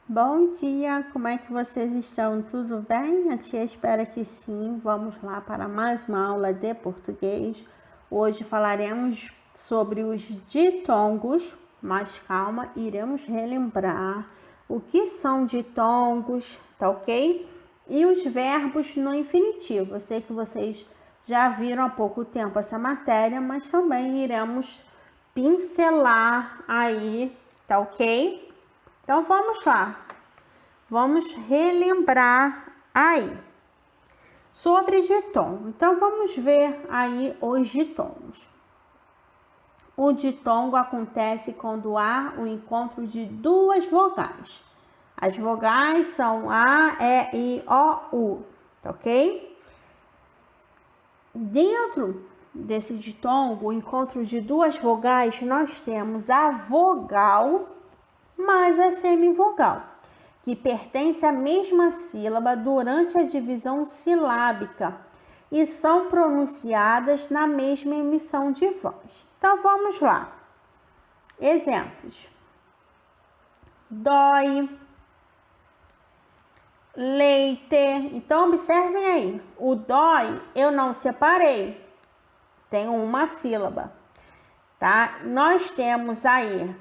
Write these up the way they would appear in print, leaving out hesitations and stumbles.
Bom dia, como é que vocês estão? Tudo bem? A tia espera que sim. Vamos lá para mais uma aula de português. Hoje falaremos sobre os ditongos, mas calma, iremos relembrar o que são ditongos, tá ok? E os verbos no infinitivo. Eu sei que vocês já viram há pouco tempo essa matéria, mas também iremos pincelar aí, tá ok? Então vamos lá, vamos relembrar aí sobre ditongo. Então vamos ver aí os ditongos. O ditongo acontece quando há o encontro de duas vogais. As vogais são A, E, I, O, U, tá ok? Dentro desse ditongo, o encontro de duas vogais, nós temos a vogal mais a semivogal, que pertence à mesma sílaba durante a divisão silábica e são pronunciadas na mesma emissão de voz. Então vamos lá. Exemplos: dói, leite. Então observem aí, o dói eu não separei, tem uma sílaba, tá? Nós temos aí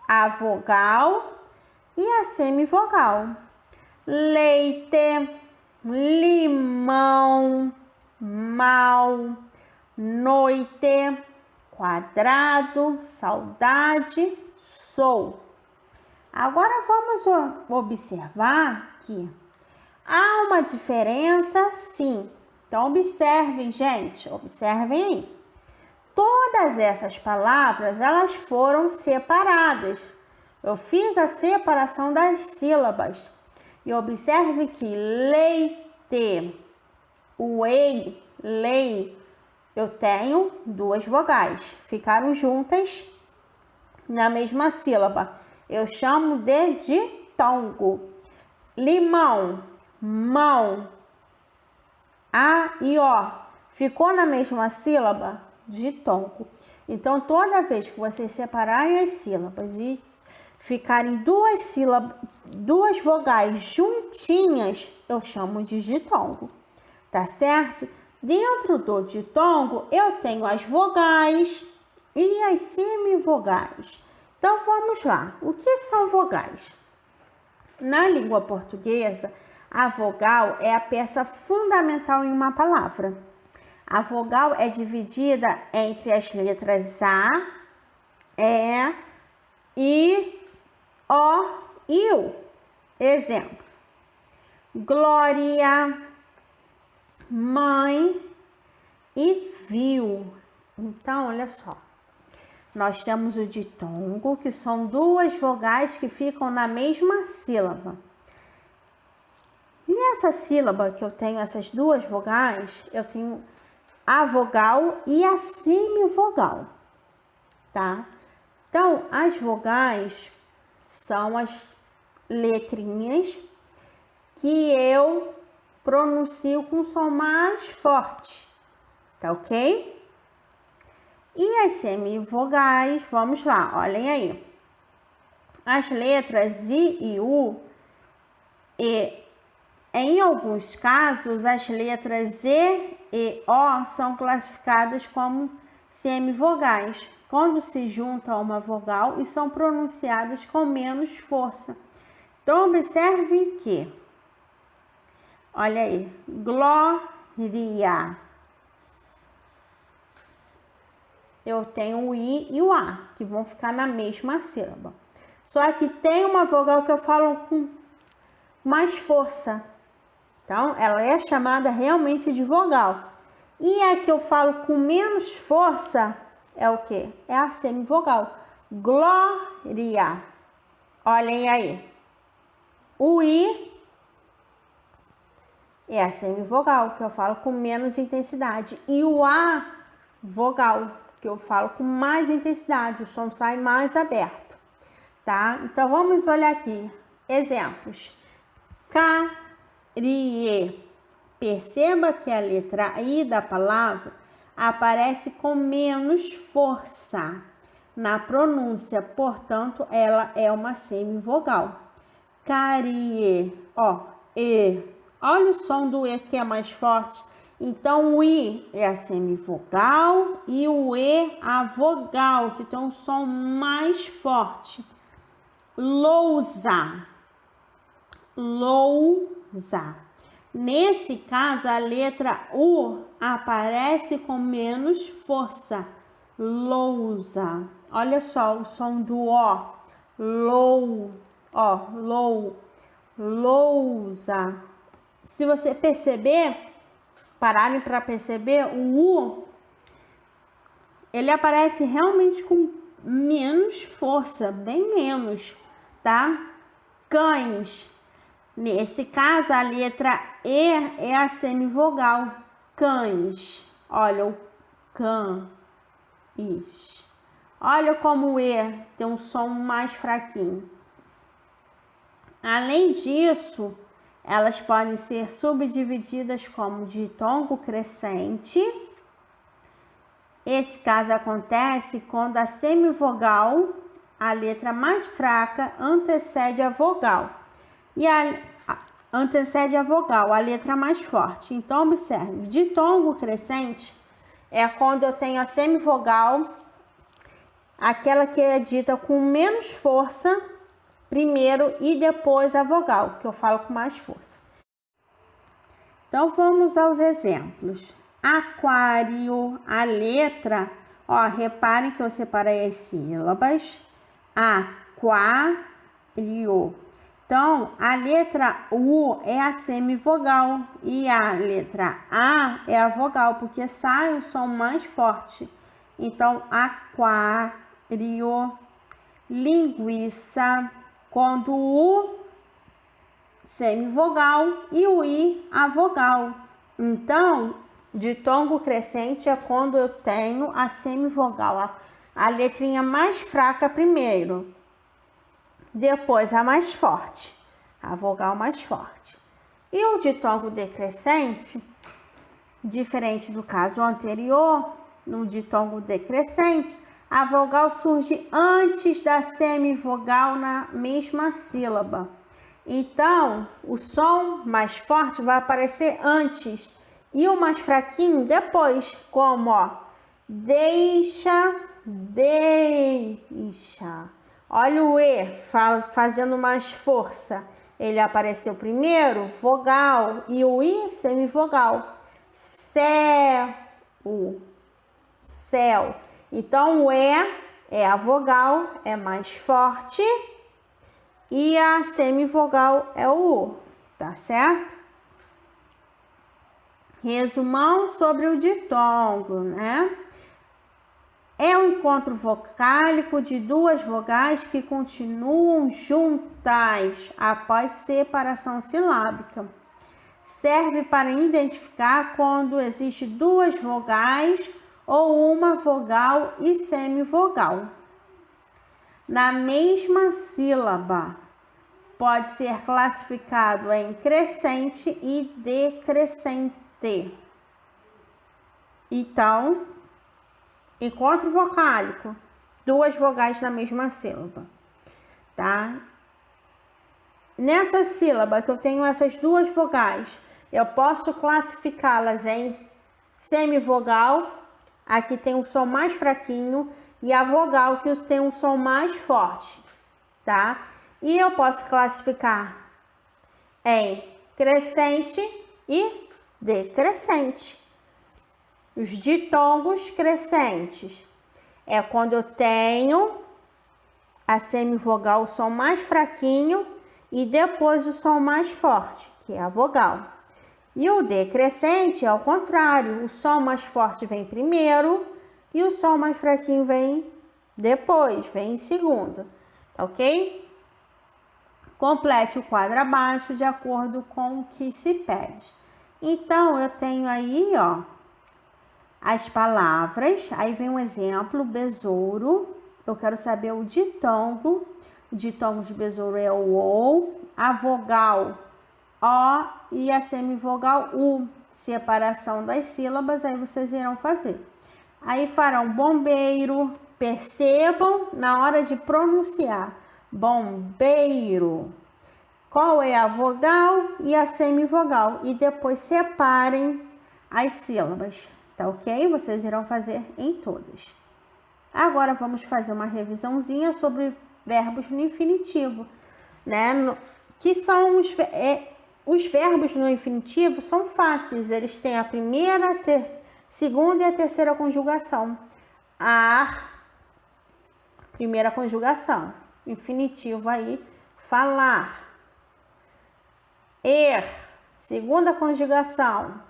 a vogal e a semivogal. Leite, limão, mal, noite, quadrado, saudade, sou. Agora vamos observar que há uma diferença, sim. Então observem, gente, observem aí. Todas essas palavras, elas foram separadas. Eu fiz a separação das sílabas. E observe que leite, o ei, lei, eu tenho duas vogais. Ficaram juntas na mesma sílaba. Eu chamo de ditongo. Limão, mão, A e O. Ficou na mesma sílaba? Ditongo. Então, toda vez que vocês separarem as sílabas e ficarem duas vogais juntinhas, eu chamo de ditongo, tá certo? Dentro do ditongo, eu tenho as vogais e as semivogais. Então, vamos lá. O que são vogais? Na língua portuguesa, a vogal é a peça fundamental em uma palavra. A vogal é dividida entre as letras A, E, I, O e U. Exemplo: glória, mãe e viu. Então, olha só. Nós temos o ditongo, que são duas vogais que ficam na mesma sílaba. Nessa sílaba que eu tenho essas duas vogais, eu tenho a vogal e a semivogal, tá? Então, as vogais são as letrinhas que eu pronuncio com som mais forte, tá ok? E as semivogais, vamos lá, olhem aí. As letras I e U, e em alguns casos, as letras E e O são classificadas como semivogais, quando se juntam a uma vogal e são pronunciadas com menos força. Então, observe que, olha aí, glória. Eu tenho o I e o A, que vão ficar na mesma sílaba. Só que tem uma vogal que eu falo com mais força. Então, ela é chamada realmente de vogal. E a que eu falo com menos força é o quê? É a semivogal. Glória. Olhem aí. O I é a semivogal, que eu falo com menos intensidade. E o A, vogal, que eu falo com mais intensidade. O som sai mais aberto, tá? Então, vamos olhar aqui. Exemplos. Carie. Perceba que a letra I da palavra aparece com menos força na pronúncia, portanto, ela é uma semivogal. carie. Ó, E. Olha o som do E que é mais forte. Então, o I é a semivogal e o E a vogal, que tem um som mais forte. Lousa. Lousa. Nesse caso, a letra U aparece com menos força. Lousa. Olha só o som do O. Lou. Ó, lou. Lousa. Se você perceber, pararem para perceber, o U, ele aparece realmente com menos força, bem menos, tá? Cães. Nesse caso, a letra E é a semivogal. Cães. Olha o cães. Olha como o E tem um som mais fraquinho. Além disso, elas podem ser subdivididas como ditongo crescente. Esse caso acontece quando a semivogal, a letra mais fraca, antecede a vogal. E antecede a vogal, a letra mais forte. Então, observe, ditongo crescente é quando eu tenho a semivogal, aquela que é dita com menos força, primeiro e depois a vogal, que eu falo com mais força. Então, vamos aos exemplos. Aquário, a letra, ó, reparem que eu separei as sílabas. Aquário. Então, a letra U é a semivogal e a letra A é a vogal, porque sai o som mais forte. Então, aquário. Linguiça, quando o U semivogal e o I a vogal. Então, ditongo crescente é quando eu tenho a semivogal, a letrinha mais fraca primeiro. Depois a mais forte, a vogal mais forte. E o ditongo decrescente, diferente do caso anterior, no ditongo decrescente, a vogal surge antes da semivogal na mesma sílaba. Então, o som mais forte vai aparecer antes e o mais fraquinho depois, como, ó, deixa, deixa. Olha o E fazendo mais força. Ele apareceu primeiro, vogal, e o I, semivogal. Céu, céu. Então, o E é a vogal, é mais forte, e a semivogal é o U, tá certo? Resumão sobre o ditongo, né? É um encontro vocálico de duas vogais que continuam juntas após separação silábica. Serve para identificar quando existe duas vogais ou uma vogal e semivogal na mesma sílaba. Pode ser classificado em crescente e decrescente. Então, encontro vocálico, duas vogais na mesma sílaba, tá? Nessa sílaba que eu tenho essas duas vogais, eu posso classificá-las em semivogal, aqui tem um som mais fraquinho, e a vogal que tem um som mais forte, tá? E eu posso classificar em crescente e decrescente. Os ditongos crescentes é quando eu tenho a semivogal, o som mais fraquinho, e depois o som mais forte, que é a vogal. E o decrescente é ao contrário, o som mais forte vem primeiro e o som mais fraquinho vem depois, vem em segundo, ok? Complete o quadro abaixo de acordo com o que se pede. Então, eu tenho aí, ó, as palavras, aí vem um exemplo, besouro. Eu quero saber o ditongo. O ditongo de besouro é o OU, a vogal O e a semivogal U. Separação das sílabas, aí vocês irão fazer. Aí farão bombeiro, percebam na hora de pronunciar. Bombeiro. qual é a vogal e a semivogal. E depois separem as sílabas, tá ok? Vocês irão fazer em todas. Agora vamos fazer uma revisãozinha sobre verbos no infinitivo, né? Que são os verbos no infinitivo são fáceis, eles têm a primeira, segunda e a terceira conjugação. Primeira conjugação, infinitivo aí, falar. Segunda conjugação,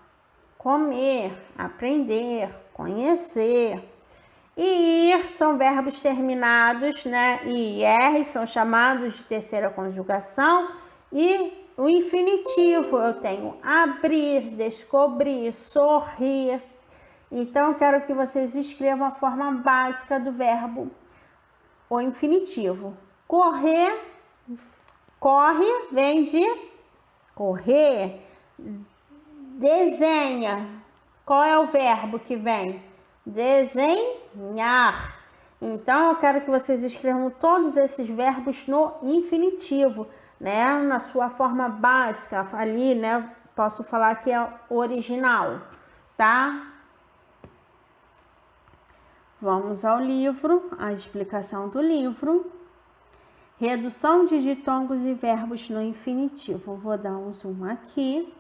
comer, aprender, conhecer. E ir são verbos terminados, né? E ir são chamados de terceira conjugação. E o infinitivo, eu tenho abrir, descobrir, sorrir. Então, eu quero que vocês escrevam a forma básica do verbo, o infinitivo. Correr, corre, vem de correr. Desenha, qual é o verbo que vem? Desenhar. Então, eu quero que vocês escrevam todos esses verbos no infinitivo, né? Na sua forma básica, ali, né? Posso falar que é original, tá? Vamos ao livro, a explicação do livro. Redução de ditongos e verbos no infinitivo. Vou dar um zoom aqui.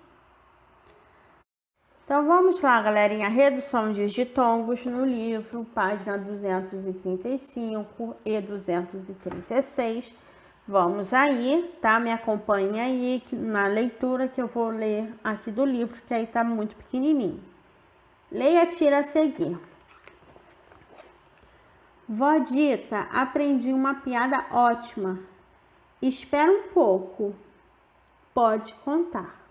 Então, vamos lá, galerinha. Redução de ditongos no livro, página 235 e 236. Vamos aí, tá? Me acompanhe aí na leitura que eu vou ler aqui do livro, que aí tá muito pequenininho. Leia, tira a seguir. Vó Dita, aprendi uma piada ótima. Espera um pouco. Pode contar.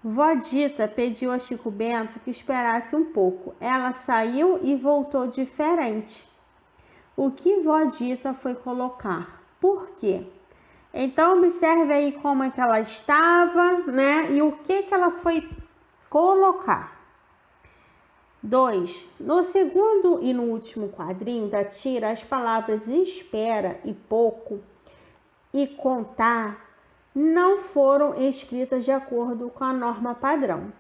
Vó Dita pediu a Chico Bento que esperasse um pouco. Ela saiu e voltou diferente. O que Vó Dita foi colocar? Por quê? Então, observe aí como é que ela estava, né? E o que ela foi colocar. 2. No segundo e no último quadrinho da tira, as palavras espera e pouco e contar não foram escritas de acordo com a norma padrão.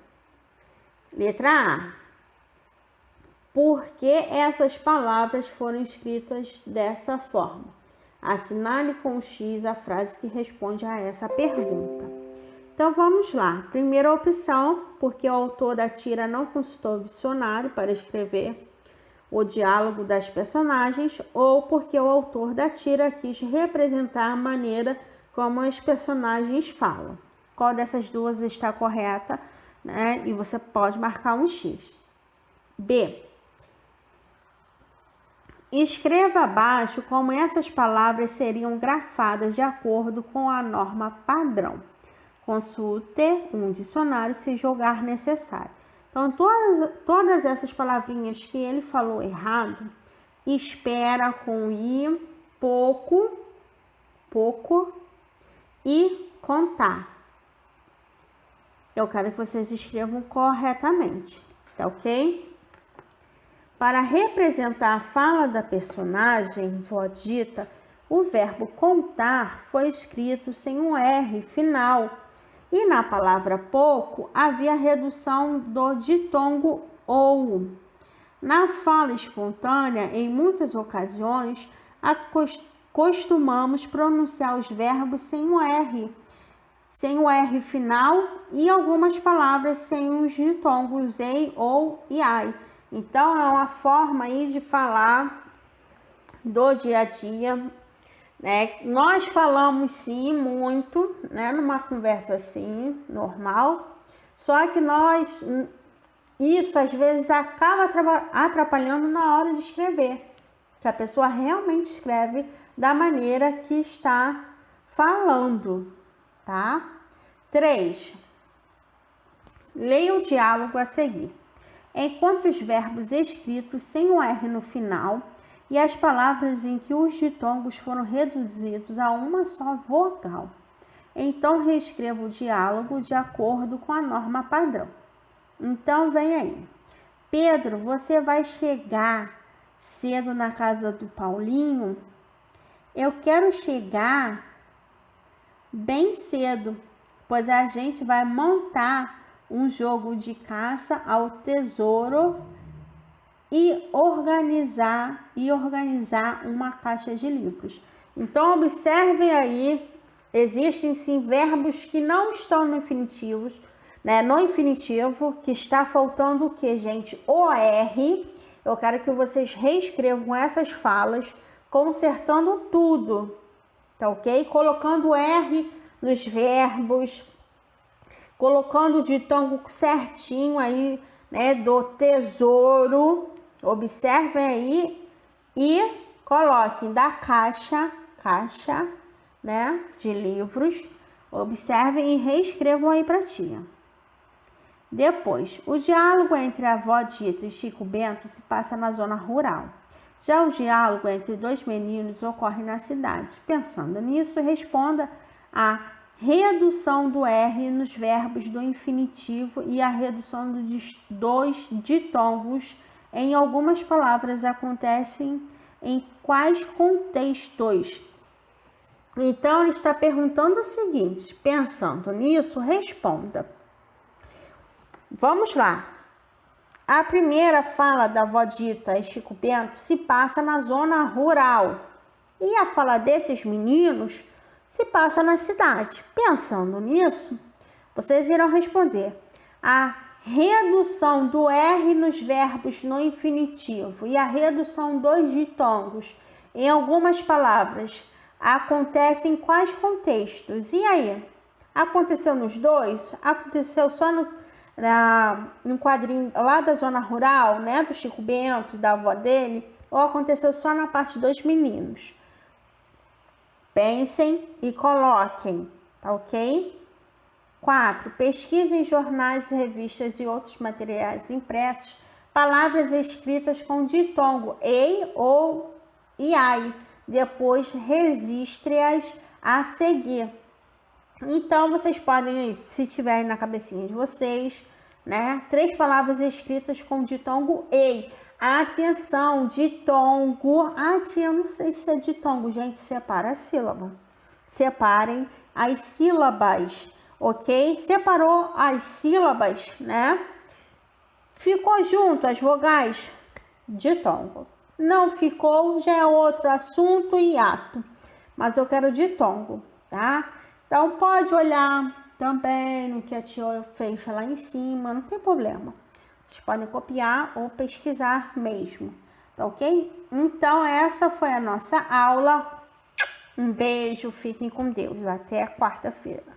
Letra A. Por que essas palavras foram escritas dessa forma? Assinale com X a frase que responde a essa pergunta. Então, vamos lá. Primeira opção, porque o autor da tira não consultou o dicionário para escrever o diálogo das personagens, ou porque o autor da tira quis representar a maneira como os personagens falam. Qual dessas duas está correta, né? E você pode marcar um X. B. Escreva abaixo como essas palavras seriam grafadas de acordo com a norma padrão. Consulte um dicionário se julgar necessário. Então, todas essas palavrinhas que ele falou errado, espera com I, pouco e contar. Eu quero que vocês escrevam corretamente, tá ok? Para representar a fala da personagem, Vó Dita, o verbo contar foi escrito sem um R final. E na palavra pouco havia redução do ditongo ou. Na fala espontânea, em muitas ocasiões, costumamos pronunciar os verbos sem o R final e algumas palavras sem os ditongos ei, ou e ai. Então, é uma forma aí de falar do dia a dia, né? Nós falamos sim muito, né? Numa conversa assim, normal, só que isso às vezes acaba atrapalhando na hora de escrever, que a pessoa realmente escreve da maneira que está falando, tá? 3. Leia o diálogo a seguir. Encontre os verbos escritos sem o R no final e as palavras em que os ditongos foram reduzidos a uma só vogal. Então, reescreva o diálogo de acordo com a norma padrão. Então, vem aí. Pedro, você vai chegar cedo na casa do Paulinho? Eu quero chegar bem cedo, pois a gente vai montar um jogo de caça ao tesouro e organizar uma caixa de livros. Então, observem aí, existem sim verbos que não estão no infinitivos, né? No infinitivo, que está faltando o que, gente? O R. Eu quero que vocês reescrevam essas falas, consertando tudo, tá ok? Colocando R nos verbos, colocando o ditongo certinho aí, né, do tesouro. Observem aí e coloquem da caixa, né, de livros. Observem e reescrevam aí para tia. Depois, o diálogo entre a avó Dita e Chico Bento se passa na zona rural. Já o diálogo entre dois meninos ocorre na cidade. Pensando nisso, responda a redução do R nos verbos do infinitivo e a redução dos ditongos em algumas palavras acontecem em quais contextos? Então, ele está perguntando o seguinte, pensando nisso, responda. Vamos lá. A primeira fala da avó Dita e Chico Bento se passa na zona rural. E a fala desses meninos se passa na cidade. Pensando nisso, vocês irão responder. A redução do R nos verbos no infinitivo e a redução dos ditongos em algumas palavras acontece em quais contextos? E aí? Aconteceu nos dois? Aconteceu só no quadrinho lá da zona rural, né, do Chico Bento, da avó dele, ou aconteceu só na parte dos meninos? Pensem e coloquem, tá ok? 4. Pesquise em jornais, revistas e outros materiais impressos palavras escritas com ditongo ei ou iai. Depois registre-as a seguir. Então, vocês podem, se tiverem na cabecinha de vocês, né, 3 palavras escritas com ditongo ei. Atenção, ditongo. Tia, eu não sei se é ditongo, gente, separa a sílaba. Separem as sílabas, ok? Separou as sílabas, né? Ficou junto as vogais? Ditongo. Não ficou, já é outro assunto e ato. Mas eu quero ditongo, tá? Então, pode olhar também no que a tia fez lá em cima, não tem problema. Vocês podem copiar ou pesquisar mesmo, tá ok? Então, essa foi a nossa aula. Um beijo, fiquem com Deus. Até quarta-feira.